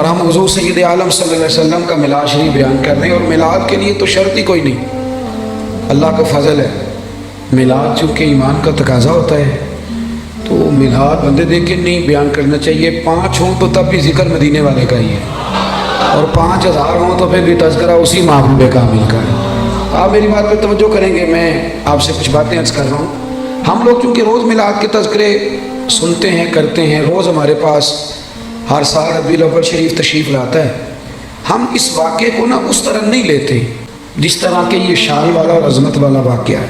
اور ہم حضور سید عالم صلی اللہ علیہ وسلم کا میلاد شریف بیان کر رہے ہیں، اور میلاد کے لیے تو شرط ہی کوئی نہیں، اللہ کا فضل ہے۔ میلاد چونکہ ایمان کا تقاضا ہوتا ہے تو میلاد بندے دیکھ کے نہیں بیان کرنا چاہیے۔ 5 ہوں تو تب بھی ذکر مدینے والے کا ہی ہے، اور 5000 ہوں تو پھر بھی تذکرہ اسی محبوب کامل کا ہے۔ آپ میری بات پہ توجہ کریں گے، میں آپ سے کچھ باتیں عرض کر رہا ہوں۔ ہم لوگ چونکہ روز میلاد کے تذکرے سنتے ہیں، کرتے ہیں، روز ہمارے پاس ہر سال ربیع الاول شریف تشریف لاتا ہے، ہم اس واقعے کو اس طرح نہیں لیتے جس طرح کہ یہ شان والا اور عظمت والا واقعہ ہے۔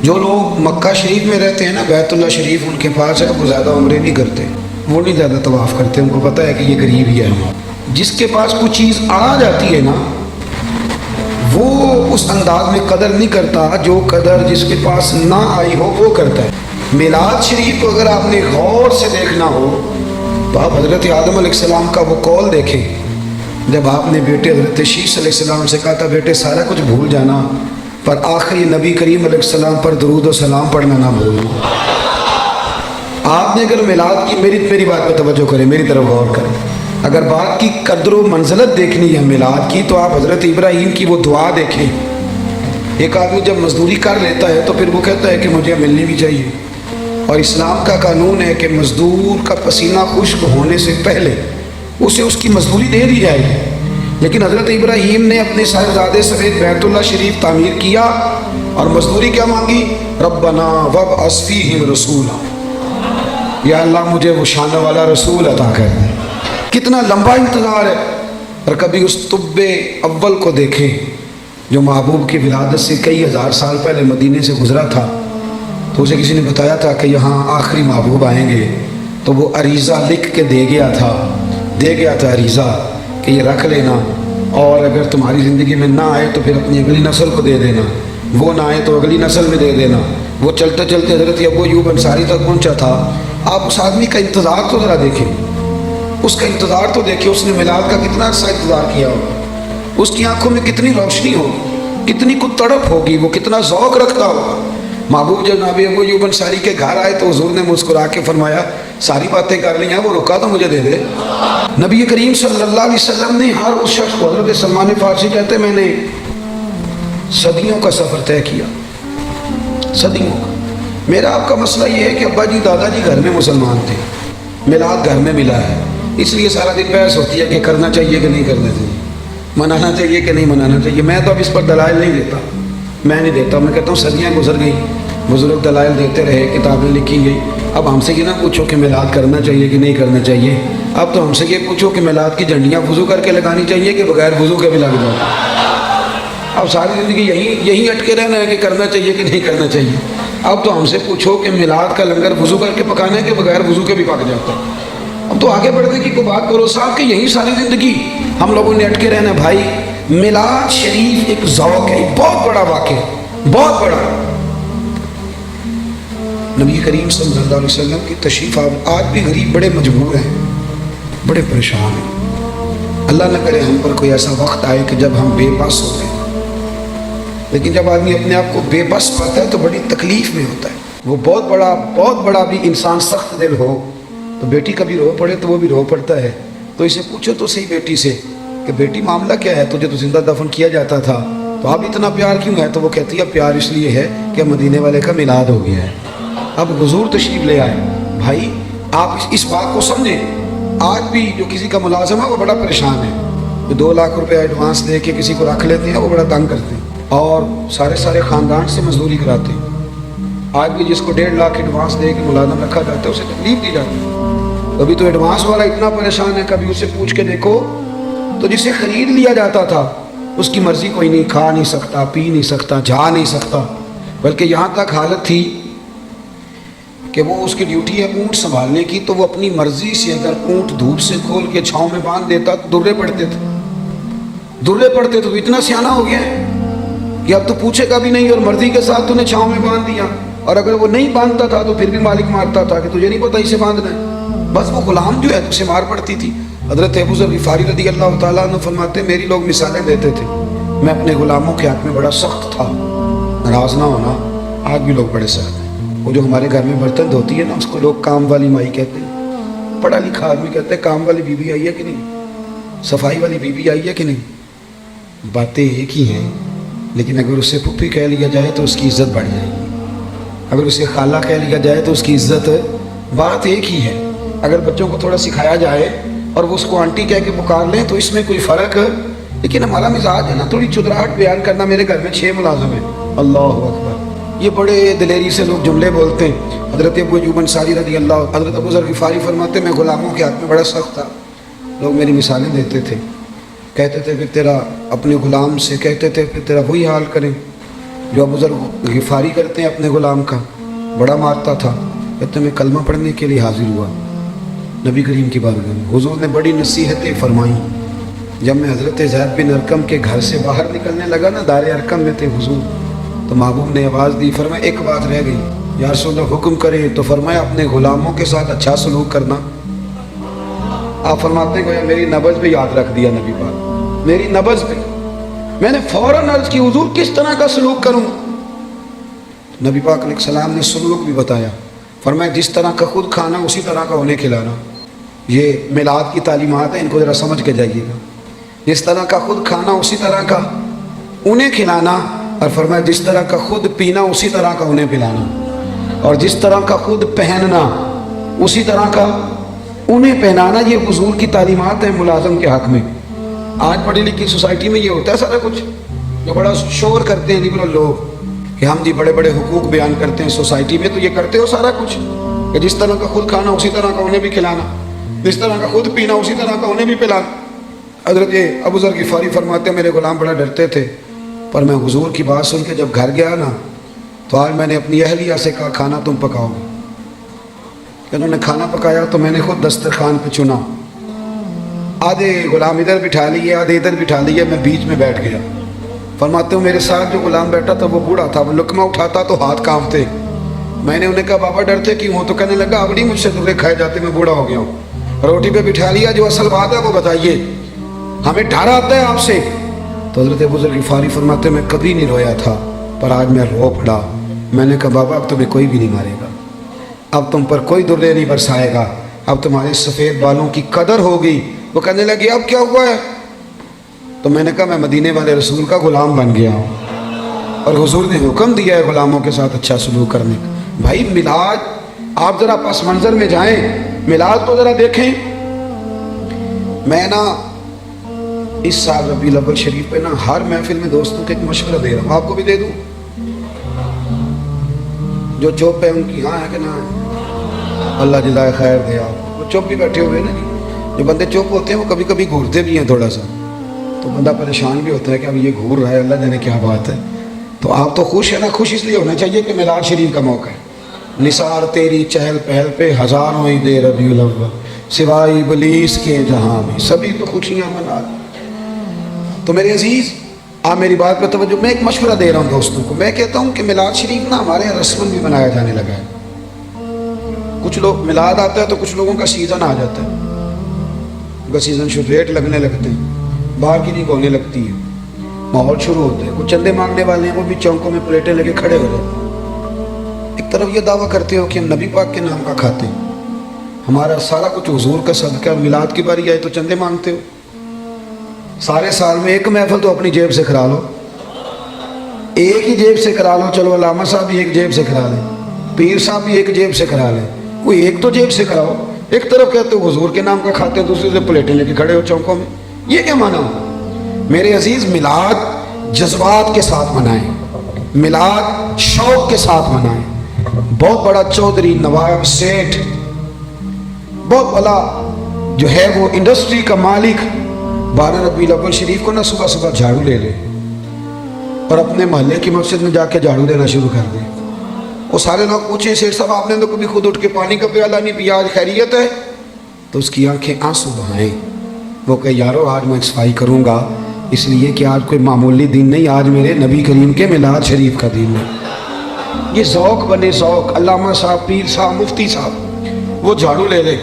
جو لوگ مکہ شریف میں رہتے ہیں بیت اللہ شریف ان کے پاس ہے، وہ زیادہ عمرے نہیں کرتے، وہ نہیں زیادہ طواف کرتے، ان کو پتہ ہے کہ یہ غریب ہی ہے۔ جس کے پاس کوئی چیز آ جاتی ہے وہ اس انداز میں قدر نہیں کرتا جو قدر جس کے پاس نہ آئی ہو وہ کرتا ہے۔ میلاد شریف کو اگر آپ نے غور سے دیکھنا ہو تو آپ حضرت آدم علیہ السلام کا وہ قول دیکھیں، جب آپ نے بیٹے حضرت شیش علیہ السلام سے کہا تھا بیٹے سارا کچھ بھول جانا پر آخری نبی کریم علیہ السلام پر درود و سلام پڑھنا نہ بھولنا۔ آپ نے اگر میلاد کی میری بات پہ توجہ کریں، میری طرف غور کریں، اگر بات کی قدر و منزلت دیکھنی ہے میلاد کی تو آپ حضرت ابراہیم کی وہ دعا دیکھیں۔ ایک آدمی جب مزدوری کر لیتا ہے تو پھر وہ کہتا ہے کہ مجھے ملنی بھی چاہیے، اور اسلام کا قانون ہے کہ مزدور کا پسینہ خشک ہونے سے پہلے اسے اس کی مزدوری دے دی جائے گی۔ لیکن حضرت ابراہیم نے اپنے صاحبزادے سمیت بیت اللہ شریف تعمیر کیا اور مزدوری کیا مانگی؟ ربنا وابعث فیہم رسولا، یا اللہ مجھے وہ شان والا رسول عطا کر دے۔ کتنا لمبا انتظار ہے۔ اور کبھی اس طب اول کو دیکھیں جو محبوب کی ولادت سے کئی ہزار سال پہلے مدینے سے گزرا تھا، تو اسے کسی نے بتایا تھا کہ یہاں آخری محبوب آئیں گے، تو وہ عریضہ لکھ کے دے گیا تھا عریضہ کہ یہ رکھ لینا، اور اگر تمہاری زندگی میں نہ آئے تو پھر اپنی اگلی نسل کو دے دینا، وہ نہ آئے تو اگلی نسل میں دے دینا۔ وہ چلتے چلتے حضرت ابو ایوب انصاری تک پہنچا تھا۔ آپ اس آدمی کا انتظار تو ذرا دیکھیں، اس کا انتظار تو دیکھیں، اس نے میلاد کا کتنا عرصہ انتظار کیا ہوگا، اس کی آنکھوں میں کتنی روشنی ہوگی، کتنی کو تڑپ ہوگی، وہ کتنا ذوق رکھتا ہوگا۔ محبوب جب نبی ابو ایوب انصاری کے گھر آئے تو حضور نے مسکرا کے فرمایا ساری باتیں کر لی ہیں، وہ رکا تو مجھے دے دے۔ نبی کریم صلی اللہ علیہ وسلم نے ہر اس شخص کو، حضرت سلمان فارسی کہتے میں نے صدیوں کا سفر طے کیا، صدیوں کا۔ میرا آپ کا مسئلہ یہ ہے کہ ابا جی دادا جی گھر میں مسلمان تھے، میلاد گھر میں ملا ہے، اس لیے سارا دن بحث ہوتی ہے کہ کرنا چاہیے کہ نہیں کرنا چاہیے، منانا چاہیے کہ نہیں منانا چاہیے۔ میں تو اب اس پر دلائل نہیں دیتا، میں کہتا ہوں صدیاں گزر گئیں، بزرگ دلائل دیتے رہے، کتابیں لکھی گئی۔ اب ہم سے یہ نہ پوچھو کہ میلاد کرنا چاہیے کہ نہیں کرنا چاہیے، اب تو ہم سے یہ پوچھو کہ میلاد کی جھنڈیاں وضو کر کے لگانی چاہیے کہ بغیر وضو کے بھی لگ جائے۔ اب ساری زندگی یہی اٹکے رہنا ہے کہ کرنا چاہیے کہ نہیں کرنا چاہیے۔ اب تو ہم سے پوچھو کہ میلاد کا لنگر وضو کر کے پکانا ہے کہ بغیر وضو کے بھی پک جاتا ہے۔ اب تو آگے بڑھنے کی کوئی بات کرو صاحب کہ یہی ساری زندگی ہم لوگوں نے اٹکے رہنا۔ بھائی میلاد شریف ایک ذوق ہے، بہت بڑا واقعہ، بہت بڑا۔ نبی کریم صلی اللہ علیہ وسلم کی تشریف آج بھی غریب بڑے مجبور ہیں، بڑے پریشان ہیں۔ اللہ نہ کرے ہم پر کوئی ایسا وقت آئے کہ جب ہم بے بس ہو گئے، لیکن جب آدمی اپنے آپ کو بے بس پاتا ہے تو بڑی تکلیف میں ہوتا ہے۔ وہ بہت بڑا بھی انسان سخت دل ہو تو بیٹی کبھی رو پڑے تو وہ بھی رو پڑتا ہے، تو اسے پوچھو تو صحیح بیٹی سے کہ بیٹی معاملہ کیا ہے، تجھے تو زندہ دفن کیا جاتا تھا تو اب اتنا پیار کیوں ہے؟ تو وہ کہتی ہے پیار اس لیے ہے کہ مدینے والے کا میلاد ہو گیا ہے، اب حضور تشریف لے آئے۔ بھائی آپ اس بات کو سمجھیں، آج بھی جو کسی کا ملازم ہے وہ بڑا پریشان ہے، جو 2 لاکھ روپے ایڈوانس دے کے کسی کو رکھ لیتے ہیں وہ بڑا تنگ کرتے ہیں، اور سارے خاندان سے مزدوری کراتے ہیں۔ آج بھی جس کو 1.5 لاکھ ایڈوانس دے کے ملازم رکھا جاتا ہے اسے تکلیف دی جاتی ہے۔ کبھی تو ایڈوانس والا اتنا پریشان ہے، کبھی اسے پوچھ کے دیکھو تو جسے خرید لیا جاتا تھا اس کی مرضی کوئی نہیں، کھا نہیں سکتا، پی نہیں سکتا، جا نہیں سکتا، بلکہ یہاں تک حالت تھی کہ وہ اس کی ڈیوٹی ہے اونٹ سنبھالنے کی، تو وہ اپنی مرضی سے اگر اونٹ دھوپ سے کھول کے چھاؤں میں باندھ دیتا تو درے پڑتے تھے تو اتنا سیانہ ہو گیا ہے کہ اب تو پوچھے گا بھی نہیں، اور مرضی کے ساتھ تو نے چھاؤں میں باندھ دیا، اور اگر وہ نہیں باندھتا تھا تو پھر بھی مالک مارتا تھا کہ تجھے نہیں پتہ اسے باندھنا ہے، بس وہ غلام جو ہے تو اسے مار پڑتی تھی۔ حضرت ابو ذر غفاری رضی اللہ تعالیٰ عنہ فرماتے میری لوگ مثالیں دیتے تھے، میں اپنے غلاموں کے حق میں بڑا سخت تھا، ناراض نہ ہونا۔ آج بھی لوگ بڑے سخت ہیں، وہ جو ہمارے گھر میں برتن دھوتی ہے نا اس کو لوگ کام والی مائی کہتے ہیں، پڑھا لکھا آدمی کہتے ہیں کام والی بیوی آئی ہے کہ نہیں، صفائی والی بیوی آئی ہے کہ نہیں؟ باتیں ایک ہی ہیں، لیکن اگر اسے پھپھی کہہ لیا جائے تو اس کی عزت بڑھ جائے گی، اگر اسے خالہ کہہ لیا جائے تو اس کی عزت، بات ایک ہی ہے۔ اگر بچوں کو تھوڑا سکھایا جائے اور وہ اس کو آنٹی کہہ کے پکار لیں تو اس میں کوئی فرق، لیکن ہمارا مزاج ہے نا تھوڑی چدراہٹ بیان کرنا۔ میرے گھر میں 6 ملازم ہیں، اللہ اکبر، یہ بڑے دلیری سے لوگ جملے بولتے ہیں۔ حضرت ابو ایوب انصاری رضی اللہ، حضرت ابو ذر غفاری فرماتے میں غلاموں کے ہاتھ میں بڑا سخت تھا، لوگ میری مثالیں دیتے تھے، کہتے تھے پھر تیرا اپنے غلام سے کہتے تھے پھر تیرا وہی حال کریں جو ابو ذر غفاری کرتے ہیں اپنے غلام کا، بڑا مارتا تھا۔ کہتے میں کلمہ پڑھنے کے لیے حاضر ہوا نبی کریم کی بارگاہ میں، حضور نے بڑی نصیحتیں فرمائیں۔ جب میں حضرت زید بن ارقم کے گھر سے باہر نکلنے لگا نا، دار ارقم میں تھے حضور، تو محبوب نے آواز دی، فرمایا ایک بات رہ گئی، یا رسول اللہ حکم کرے، تو فرمایا اپنے غلاموں کے ساتھ اچھا سلوک کرنا۔ آپ فرماتے ہیں کہ میری نبض بھی یاد رکھ دیا نبی پاک، میری نبض بھی، میں نے فوراً عرض کی حضور کس طرح کا سلوک کروں؟ نبی پاک علیہ السلام نے سلوک بھی بتایا، فرمایا جس طرح کا خود کھانا اسی طرح کا انہیں کھلانا۔ یہ میلاد کی تعلیمات ہیں، ان کو ذرا سمجھ کے جائیے گا۔ جس طرح کا خود کھانا اسی طرح کا انہیں کھلانا، اور فرمایا جس طرح کا خود پینا اسی طرح کا انہیں پلانا، اور جس طرح کا خود پہننا اسی طرح کا انہیں پہنانا۔ یہ حضور کی تعلیمات ہیں ملازم کے حق میں۔ آج پڑھی لکھی سوسائٹی میں یہ ہوتا ہے سارا کچھ، جو بڑا شور کرتے ہیں لبرل لوگ کہ ہم جی بڑے بڑے حقوق بیان کرتے ہیں سوسائٹی میں، تو یہ کرتے ہو سارا کچھ کہ جس طرح کا خود کھانا اسی طرح کا انہیں بھی کھلانا، جس طرح کا خود پینا اسی طرح کا انہیں بھی پلانا۔ حضرت ابو ذر غفاری فرماتے ہیں میرے غلام بڑا ڈرتے تھے، پر میں حضور کی بات سن کے جب گھر گیا نا تو آج میں نے اپنی اہلیہ سے کہا کھانا تم پکاؤ گے۔ انہوں نے کھانا پکایا تو میں نے خود دسترخوان پہ چنا، آدھے غلام ادھر بٹھا لیے آدھے ادھر بٹھا لیے، میں بیچ میں بیٹھ گیا۔ فرماتے ہوں میرے ساتھ جو غلام بیٹھا تھا وہ بوڑھا تھا، وہ لقمہ اٹھاتا تو ہاتھ کانپتے۔ میں نے انہیں کہا بابا ڈرتے کیوں ہو؟ تو کہنے لگا اگلی مجھ سے دورے کھائے جاتے، میں بوڑھا ہو گیا ہوں۔ روٹی پہ بٹھا لیا، جو اصل بات ہے وہ بتائیے، ہمیں ڈر آتا ہے آپ سے۔ تو حضرت ابو ذر غفاری فرماتے میں کبھی نہیں رویا تھا، پر آج میں رو پڑا۔ میں نے کہا بابا اب تمہیں کوئی بھی نہیں مارے گا، اب تم پر کوئی درے نہیں برسائے گا، اب تمہارے سفید بالوں کی قدر ہوگی۔ وہ کہنے لگے اب کیا ہوا ہے؟ تو میں نے کہا میں مدینے والے رسول کا غلام بن گیا ہوں، اور حضور نے حکم دیا ہے غلاموں کے ساتھ اچھا سلوک کرنے کا۔ بھائی میلاد، آپ ذرا پس منظر میں جائیں، میلاد کو ذرا دیکھیں۔ میں نا اس سال ربیع الاول شریف پہ نا ہر محفل میں دوستوں کے ایک مشورہ دے رہا ہوں، آپ کو بھی دے دوں۔ جو چوپ ہے ان کی ہاں ہے کہ نہ ہے؟ اللہ جزائے خیر دے آپ، وہ چوپ بھی بیٹھے ہوئے ہیں نا جی۔ جو بندے چوپ ہوتے ہیں وہ کبھی کبھی گھورتے بھی ہیں تھوڑا سا، تو بندہ پریشان بھی ہوتا ہے کہ اب یہ گھور رہا ہے، اللہ جانے کیا بات ہے۔ تو آپ تو خوش ہیں نا، خوش اس لیے ہونا چاہیے کہ میلاد شریف کا موقع ہے۔ نثار تیری چہل پہل پہ ہزاروں عید ربیع الاول، سوائے ابلیس کے جہاں میں سبھی تو خوشیاں منا۔ تو میرے عزیز آپ میری بات پہ توجہ، میں ایک مشورہ دے رہا ہوں دوستوں کو۔ میں کہتا ہوں کہ میلاد شریف نا ہمارے یہاں رسماً بھی منایا جانے لگا ہے۔ کچھ لوگ میلاد آتا ہے تو کچھ لوگوں کا سیزن آ جاتا ہے، ان کا سیزن شروع، ریٹ لگنے لگتے ہیں، باہر کی نہیں ہونے لگتی ہے، ماحول شروع ہوتا ہے، کچھ چندے مانگنے والے ہیں وہ بھی چوکوں میں پلیٹیں لے کے کھڑے ہو جاتے ہیں۔ ایک طرف یہ دعویٰ کرتے ہو کہ ہم نبی پاک کے نام کا کھاتے ہیں، ہمارا سارا کچھ حضور کا صدقہ، میلاد کی باری آئے تو چندے مانگتے ہو۔ سارے سال میں ایک محفل تو اپنی جیب سے کرا لو، ایک ہی جیب سے کرا لو، چلو علامہ صاحب بھی ایک جیب سے کرا لیں، پیر صاحب بھی ایک جیب سے کرا لیں، کوئی ایک تو جیب سے کراؤ۔ ایک طرف کہتے ہو حضور کے نام کا کھاتے ہیں، دوسری سے پلیٹیں لے کے کھڑے ہو چوکوں میں، یہ کیا مانا ہو؟ میرے عزیز میلاد جذبات کے ساتھ منائیں، میلاد شوق کے ساتھ منائیں۔ بہت بڑا چودھری، نواب، سیٹھ، بہت بڑا جو ہے وہ انڈسٹری کا مالک 12 ربیع الاول شریف کو نا صبح صبح جھاڑو لے لے اور اپنے محلے کی مسجد میں جا کے جھاڑو دینا شروع کر دے۔ وہ سارے لوگ پوچھیں سیٹھ صاحب آپ نے تو کبھی خود اٹھ کے پانی کا پیالہ نہیں پیا، آج خیریت ہے؟ تو اس کی آنکھیں آنسو بہائیں، وہ کہ یارو آج میں صفائی کروں گا، اس لیے کہ آج کوئی معمولی دن نہیں، آج میرے نبی کریم کے میلاد شریف کا دن ہے۔ یہ ذوق بنے ذوق۔ علامہ صاحب، پیر صاحب، مفتی صاحب وہ جھاڑو لے لے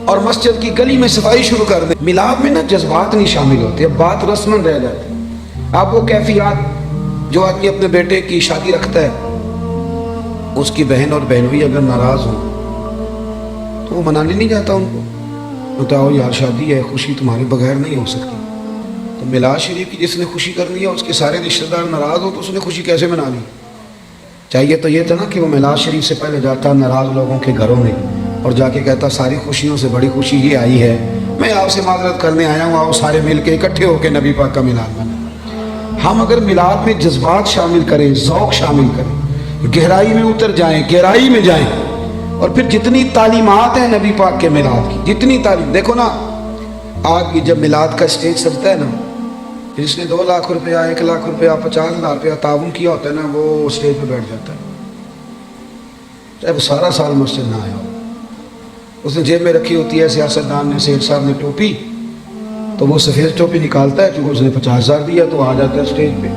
اور مسجد کی گلی میں صفائی شروع کر دیں۔ میلاد میں نا جذبات نہیں شامل ہوتے، اب بات رسماً رہ جاتی۔ آپ وہ کیفیات جو آدمی اپنے بیٹے کی شادی رکھتا ہے، اس کی بہن اور بہنوئی اگر ناراض ہوں تو وہ منانے نہیں جاتا ان کو، بتاؤ یار شادی ہے، خوشی تمہارے بغیر نہیں ہو سکتی. تو میلاد شریف کی جس نے خوشی کرنی ہے اس کے سارے رشتہ دار ناراض ہو تو اس نے خوشی کیسے منا لی؟ چاہیے تو یہ تھا نا کہ وہ میلاد شریف سے پہلے جاتا ناراض لوگوں کے گھروں میں اور جا کے کہتا ساری خوشیوں سے بڑی خوشی یہ آئی ہے، میں آپ سے معذرت کرنے آیا ہوں، آؤ سارے مل کے اکٹھے ہو کے نبی پاک کا میلاد منائیں. ہم اگر میلاد میں جذبات شامل کریں، ذوق شامل کریں، گہرائی میں اتر جائیں، گہرائی میں جائیں، اور پھر جتنی تعلیمات ہیں نبی پاک کے میلاد کی، جتنی تعلیم، دیکھو نا آج جب میلاد کا اسٹیج سجتا ہے نا، جس نے 2 لاکھ روپیہ، 1 لاکھ روپیہ، 50,000 روپیہ تعاون کیا ہوتا ہے نا، وہ اسٹیج پہ بیٹھ جاتا ہے، چاہے وہ سارا سال مسجد نہ آیا ہو. اس نے جیب میں رکھی ہوتی ہے سیاستدان نے، سیٹھ صاحب نے ٹوپی، تو وہ سفید ٹوپی نکالتا ہے، چونکہ اس نے 50,000 دیا تو آ جاتا ہے اسٹیج پہ.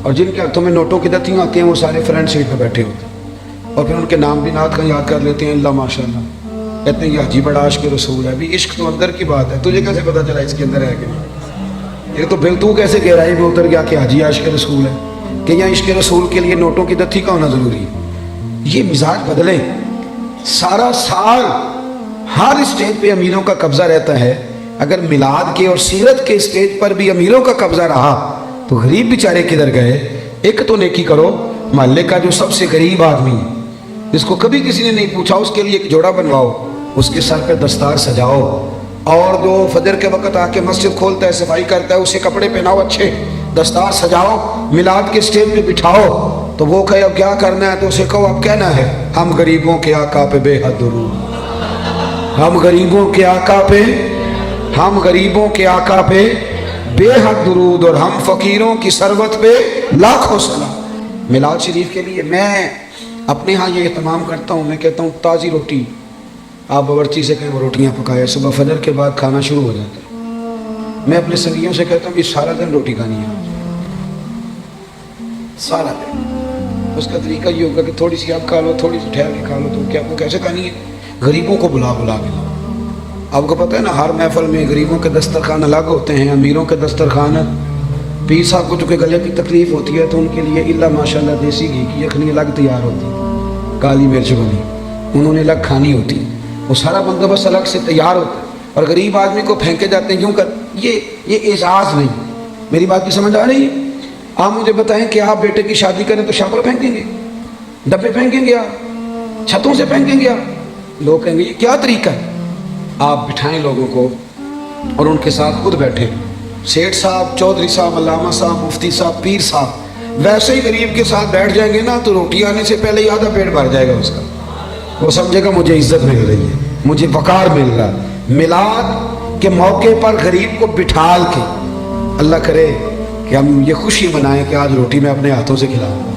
اور جن کے ہاتھوں میں نوٹوں کی دتیاں آتی ہیں وہ سارے فرنٹ سیٹ پہ بیٹھے ہوتے ہیں، اور پھر ان کے نام بھی نعت کا یاد کر لیتے ہیں، اللہ ماشاء اللہ، کہتے ہیں یہ حاجی بڑا عاشق رسول ہے. بھی عشق تو اندر کی بات ہے، تجھے کیسے پتا چلا اس کے اندر ہے کہ نہیں؟ یہ تو بل تو کیسے گہرائی میں اتر گیا کہ حاجی عاشق رسول ہے، کہ یہاں عشق رسول کے لیے نوٹوں کی دتی کا ہونا ضروری ہے. یہ مزاج بدلے. سارا سال ہر اسٹیج پہ امیروں کا قبضہ رہتا ہے، اگر میلاد کے اور سیرت کے اسٹیج پر بھی امیروں کا قبضہ رہا تو غریب بیچارے کدھر گئے؟ ایک تو نیکی کرو، محلے کا جو سب سے غریب آدمی جس کو کبھی کسی نے نہیں پوچھا اس کے لیے ایک جوڑا بنواؤ، اس کے سر پہ دستار سجاؤ، اور جو فجر کے وقت آ کے مسجد کھولتا ہے، صفائی کرتا ہے، اسے کپڑے پہناؤ، اچھے دستار سجاؤ، میلاد کے اسٹیج پہ بٹھاؤ. تو وہ کہے اب کیا کرنا ہے تو اسے کہو اب کہنا ہے ہم غریبوں کے آقا پہ بے حد درود، ہم غریبوں کے آقا پہ، ہم غریبوں کے آقا پہ بے حد درود، اور ہم فقیروں کی ثروت پہ لاکھوں سلام. میلاد شریف کے لیے میں اپنے ہاں یہ اہتمام کرتا ہوں، میں کہتا ہوں تازی روٹی آپ باورچی سے کہیں وہ روٹیاں پکائے، صبح فجر کے بعد کھانا شروع ہو جاتا ہے. میں اپنے سنگیوں سے کہتا ہوں کہ سارا دن روٹی کھانی ہے، سارا دن. اس کا طریقہ یہ ہوگا کہ تھوڑی سی آپ کھا لو، تھوڑی سی ٹھہر کے کھا لو. تو کیا وہ کیسے کھانی ہے؟ غریبوں کو بلا بلا کے لاؤ. آپ کو پتہ ہے نا ہر محفل میں غریبوں کے دسترخوان الگ ہوتے ہیں، امیروں کے دسترخوان. پیر صاحب کو چونکہ گلے کی تکلیف ہوتی ہے تو ان کے لیے اللہ ماشاء اللہ دیسی گھی کی یخنی الگ تیار ہوتی ہے، کالی مرچ والی انہوں نے الگ کھانی ہوتی ہے، وہ سارا بندوبست الگ سے تیار ہوتا ہے. اور غریب آدمی کو پھینکے جاتے ہیں کیوں کر؟ یہ اعزاز نہیں. میری بات کی سمجھ آ رہی ہے؟ آپ مجھے بتائیں کہ آپ بیٹے کی شادی کریں تو شاپر پھینکیں گے، ڈبے پھینکیں گے، آپ چھتوں سے پھینکیں گے؟ آپ لوگ کہیں گے یہ کیا طریقہ ہے؟ آپ بٹھائیں لوگوں کو اور ان کے ساتھ خود بیٹھیں، سیٹھ صاحب، چودھری صاحب، علامہ صاحب، مفتی صاحب، پیر صاحب، ویسے ہی غریب کے ساتھ بیٹھ جائیں گے نا تو روٹی آنے سے پہلے ہی آدھا پیٹ بھر جائے گا اس کا. وہ سمجھے گا مجھے عزت مل رہی ہے، مجھے وقار مل رہا. میلاد کے موقع پر غریب کو بٹھال کے، اللہ کرے کہ ہم یہ خوشی منائیں کہ آج روٹی میں اپنے ہاتھوں سے کھلاؤں گا،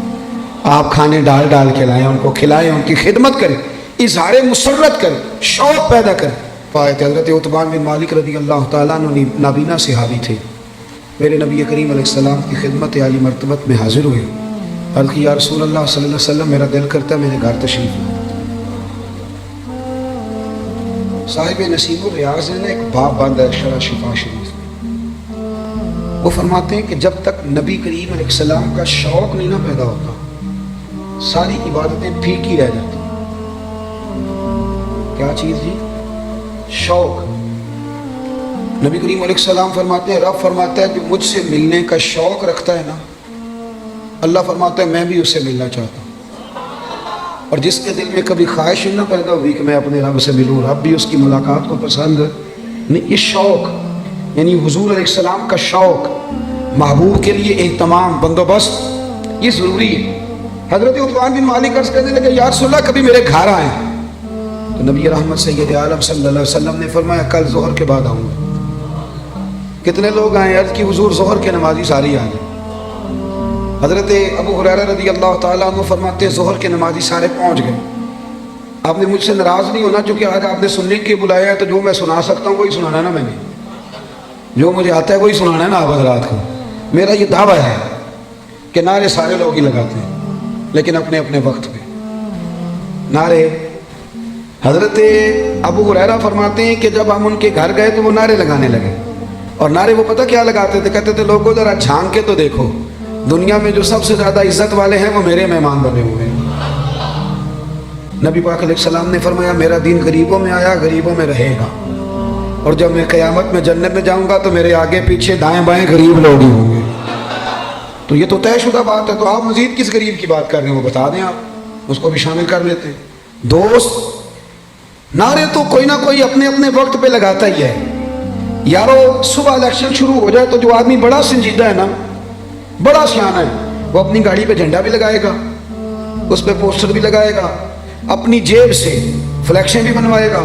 آپ کھانے ڈال ڈال کھلائیں، ان کو کھلائیں، ان کی خدمت کریں، اظہار مسرت کریں، شوق پیدا کریں. حضرت عتبان بن مالک رضی اللہ تعالیٰ عنہ نابینا صحابی تھے، میرے نبی کریم علیہ السلام کی خدمت عالی مرتبت میں حاضر ہوئے. عرض کی یا رسول اللہ صلی اللہ علیہ وسلم میرا دل کرتا ہے میرے گھر تشریف لائیں. صاحب نسیم الریاض نے ایک باب باندھا ہے شرح شفا شریف میں، وہ فرماتے ہیں کہ جب تک نبی کریم علیہ السلام کا شوق نہیں نہ پیدا ہوتا ساری عبادتیں پھیکی رہ جاتی. کیا چیز جی؟ شوق. نبی کریم علیہ السلام فرماتے ہیں، رب فرماتا ہے جو مجھ سے ملنے کا شوق رکھتا ہے نا، اللہ فرماتا ہے میں بھی اس سے ملنا چاہتا ہوں. اور جس کے دل میں کبھی خواہش نہ پیدا ہوئی کہ میں اپنے رب سے ملوں، رب بھی اس کی ملاقات کو پسند نہیں. یہ شوق یعنی حضور علیہ السلام کا شوق، محبوب کے لیے اہتمام، بندوبست، یہ ضروری ہے. حضرت عثمان بن مالک عرض کرنے لگے یا رسول اللہ کبھی میرے گھر آئیں، تو نبی رحمت سید عالم صلی اللہ علیہ وسلم نے فرمایا کل ظہر کے بعد آؤں گا. کتنے لوگ آئیں؟ عرض کی حضور ظہر کے نمازی ساری آ جائیں. حضرت ابو ہریرہ رضی اللہ تعالیٰ عنہ فرماتے ہیں ظہر کے نمازی سارے پہنچ گئے. آپ نے مجھ سے ناراض نہیں ہونا چونکہ آج آپ نے سننے کے بلایا ہے، تو جو میں سنا سکتا ہوں وہی سنانا ہے نا، میں نے جو مجھے آتا ہے وہی سنانا ہے نا آپ حضرات کو. میرا یہ دعویٰ ہے کہ نعرے سارے لوگ ہی لگاتے ہیں لیکن اپنے اپنے وقت پہ نعرے. حضرت ابو ہریرہ فرماتے ہیں کہ جب ہم ان کے گھر گئے تو وہ نعرے لگانے لگے. اور نعرے وہ پتہ کیا لگاتے تھے؟ کہتے تھے لوگوں ذرا جھانک کے تو دیکھو، دنیا میں جو سب سے زیادہ عزت والے ہیں وہ میرے مہمان بنے ہوئے ہیں. نبی پاک علیہ السلام نے فرمایا میرا دین غریبوں میں آیا، غریبوں میں رہے گا. اور جب میں قیامت میں جنت میں جاؤں گا تو میرے آگے پیچھے دائیں بائیں غریب لوگ ہی ہوں گے. تو یہ تو طے شدہ بات ہے. تو آپ مزید کس غریب کی بات کر رہے ہیں وہ بتا دیں, آپ اس کو بھی شامل کر لیتے ہیں. دوست نعرے تو کوئی نہ کوئی اپنے اپنے وقت پہ لگاتا ہی ہے. یارو صبح الیکشن شروع ہو جائے تو جو آدمی بڑا سنجیدہ ہے نا, بڑا سیانا ہے, وہ اپنی گاڑی پہ جھنڈا بھی لگائے گا, اس پہ پوسٹر بھی لگائے گا, اپنی جیب سے فلیکشن بھی بنوائے گا,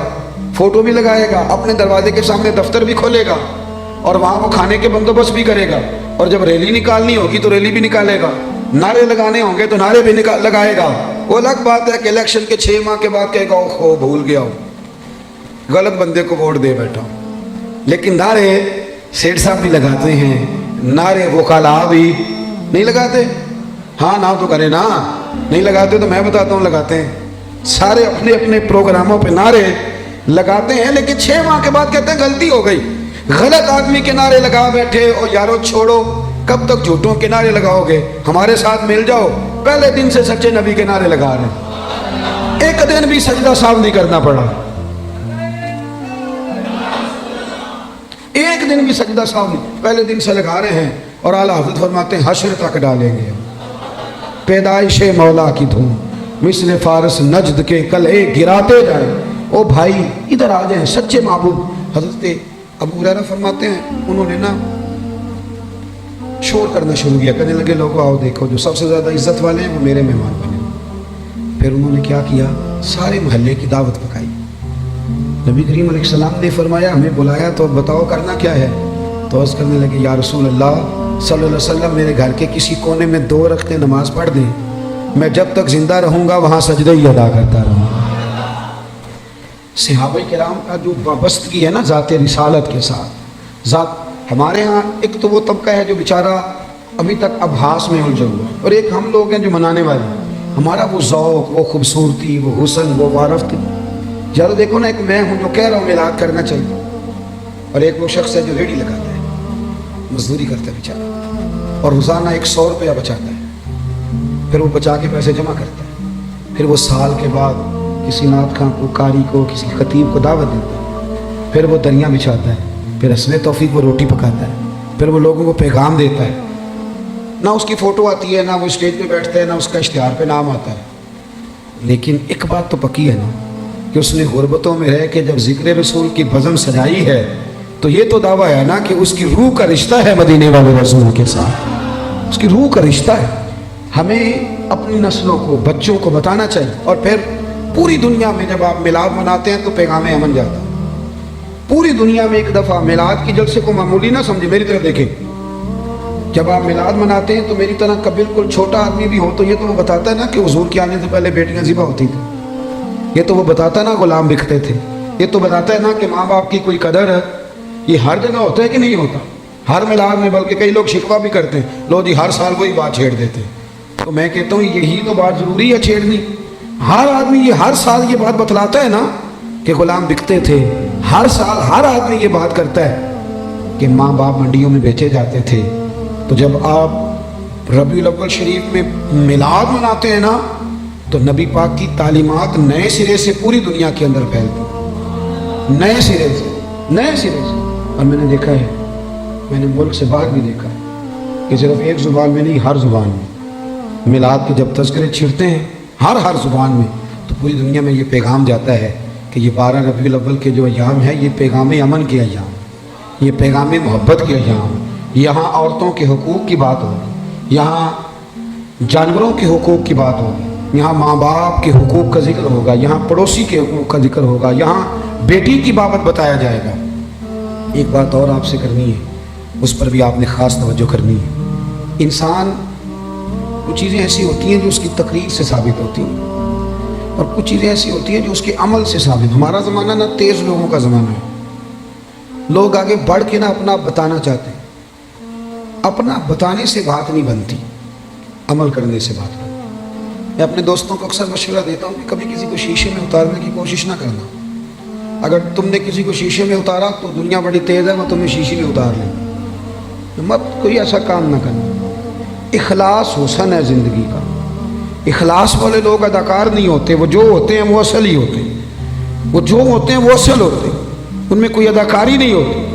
فوٹو بھی لگائے گا, اپنے دروازے کے سامنے دفتر بھی کھولے گا, اور وہاں وہ کھانے کے بندوبست بھی کرے گا, اور جب ریلی نکالنی ہوگی تو ریلی بھی نکالے گا, نعرے لگانے ہوں گے تو نعرے بھی لگائے گا. وہ الگ بات ہے کہ الیکشن کے 6 ماہ کے بعد کہے گا اوہ بھول گیا ہوں, غلط بندے کو ووٹ دے بیٹھا ہوں. لیکن نعرے سیٹھ صاحب بھی لگاتے ہیں, نعرے وکلاء بھی نہیں لگاتے. ہاں نہ تو کرے نا, نہیں لگاتے تو میں بتاتا ہوں لگاتے ہیں. سارے اپنے اپنے پروگراموں پہ نعرے لگاتے ہیں, لیکن 6 ماہ کے بعد کہتے ہیں غلطی ہو گئی, غلط آدمی کے نعرے لگا بیٹھے. اور یارو چھوڑو, کب تک جھوٹوں کے نعرے لگاؤ گے؟ ہمارے ساتھ مل جاؤ. پہلے دن سے سچے نبی کے نعرے لگا رہے ہیں, ایک دن بھی سجدہ صاحب نہیں کرنا پڑا, ایک دن بھی سجدہ صاحب نہیں, پہلے دن سے لگا رہے ہیں. اور اعلیٰ حضرت فرماتے ہیں حشر تک ڈالیں گے پیدائش مولا کی دھوم, مثل فارس نجد کے کلے گراتے جائیں. او بھائی ادھر آ جائیں, سچے معبود. حضرت ابو ہریرہ فرماتے ہیں انہوں نے نا شور کرنا شروع کیا, کہنے لگے لوگوں آؤ دیکھو جو سب سے زیادہ عزت والے ہیں وہ میرے مہمان بنے. پھر انہوں نے کیا کیا, سارے محلے کی دعوت پکائی. نبی کریم علیہ السلام نے فرمایا ہمیں بلایا تو بتاؤ کرنا کیا ہے؟ تو عرض کرنے لگے یا رسول اللہ صلی اللہ علیہ وسلم میرے گھر کے کسی کونے میں 2 رکعتیں نماز پڑھ دیں, میں جب تک زندہ رہوں گا وہاں سجدے ہی ادا کرتا رہوں. صحابہ کرام کا جو وابستگی ہے نا ذات رسالت کے ساتھ, ہمارے ہاں ایک تو وہ طبقہ ہے جو بیچارہ ابھی تک ابحاث میں الجھا ہوا ہے, اور ایک ہم لوگ ہیں جو منانے والے ہیں. ہمارا وہ ذوق, وہ خوبصورتی, وہ حسن, وہ وارفت. یار دیکھو نا, ایک میں ہوں جو کہہ رہا ہوں میلاد کرنا چاہیے, اور ایک وہ شخص ہے جو ریڑھی لگاتا ہے, مزدوری کرتا ہے بیچارہ, اور روزانہ 100 روپیہ بچاتا ہے. پھر وہ بچا کے پیسے جمع کرتا ہے, پھر وہ سال کے بعد کسی نعت خواں کو, قاری کو, کسی خطیب کو دعوت دیتا ہے, پھر وہ دریا بچھاتا ہے, پھر حسن توفیق وہ روٹی پکاتا ہے, پھر وہ لوگوں کو پیغام دیتا ہے. نہ اس کی فوٹو آتی ہے, نہ وہ اسٹیج پہ بیٹھتا ہے, نہ اس کا اشتہار پہ نام آتا ہے. لیکن ایک بات تو پکی ہے نا کہ اس نے غربتوں میں رہ کے جب ذکر رسول کی بزم سجائی ہے تو یہ تو دعویٰ ہے نا کہ اس کی روح کا رشتہ ہے مدینے والے رسول کے ساتھ, اس کی روح کا رشتہ ہے. ہمیں اپنی نسلوں کو, بچوں کو بتانا چاہیے. اور پھر پوری دنیا میں جب آپ میلاد مناتے ہیں تو پیغام امن جاتا ہے. پوری دنیا میں ایک دفعہ میلاد کی جلسے کو معمولی نہ سمجھے, میری طرف دیکھیں. جب آپ میلاد مناتے ہیں تو میری طرح کا بالکل چھوٹا آدمی بھی ہو تو یہ تو وہ بتاتا ہے نا کہ حضور کے آنے سے پہلے بیٹیاں ذبح ہوتی تھیں, یہ تو وہ بتاتا ہے نا غلام بکتے تھے, یہ تو بتاتا ہے نا کہ ماں باپ کی کوئی قدر ہے. یہ ہر جگہ ہوتا ہے کہ نہیں ہوتا؟ ہر میلاد میں, بلکہ کئی لوگ شکوہ بھی کرتے ہیں, لو جی ہر سال وہی بات چھیڑ دیتے ہیں. تو میں کہتا ہوں یہی تو بات ضروری ہے چھیڑنی. ہر آدمی یہ ہر سال یہ بات بتلاتا ہے نا کہ غلام بکتے تھے, ہر سال ہر آدمی یہ بات کرتا ہے کہ ماں باپ منڈیوں میں بیچے جاتے تھے. تو جب آپ ربیع الاول شریف میں میلاد مناتے ہیں نا تو نبی پاک کی تعلیمات نئے سرے سے پوری دنیا کے اندر پھیلتی, نئے سرے سے. اور میں نے دیکھا ہے, میں نے ملک سے باہر بھی دیکھا ہے کہ صرف ایک زبان میں نہیں, ہر زبان میں میلاد کے جب تذکرے چھڑتے ہیں ہر زبان میں, تو پوری دنیا میں یہ پیغام جاتا ہے کہ یہ 12 ربیع الاول کے جو ایام ہے یہ پیغام امن کے ایام, یہ پیغام محبت کے ایام. یہاں عورتوں کے حقوق کی بات ہوگی, یہاں جانوروں کے حقوق کی بات ہوگی, یہاں ماں باپ کے حقوق کا ذکر ہوگا, یہاں پڑوسی کے حقوق کا ذکر ہوگا, یہاں بیٹی کی بابت بتایا جائے گا. ایک بات اور آپ سے کرنی ہے, اس پر بھی آپ نے خاص توجہ کرنی ہے. انسان کچھ چیزیں ایسی ہوتی ہیں جو اس کی تقریر سے ثابت ہوتی ہیں, اور کچھ چیزیں ایسی ہوتی ہیں جو اس کے عمل سے ثابت. ہمارا زمانہ نا تیز لوگوں کا زمانہ ہے, لوگ آگے بڑھ کے نا اپنا بتانا چاہتے ہیں. اپنا بتانے سے بات نہیں بنتی, عمل کرنے سے بات بنتی. میں اپنے دوستوں کو اکثر مشورہ دیتا ہوں کہ کبھی کسی کو شیشے میں اتارنے کی کوشش نہ کرنا. اگر تم نے کسی کو شیشے میں اتارا تو دنیا بڑی تیز ہے, وہ تمہیں شیشے میں اتار لیں. مت کوئی ایسا کام نہ کرنا. اخلاص حسن ہے زندگی کا. اخلاص والے لوگ اداکار نہیں ہوتے, وہ جو ہوتے ہیں وہ اصل ہی ہوتے ہیں, وہ جو ہوتے ہیں وہ اصل ہوتے ہیں. ان میں کوئی اداکاری نہیں ہوتی.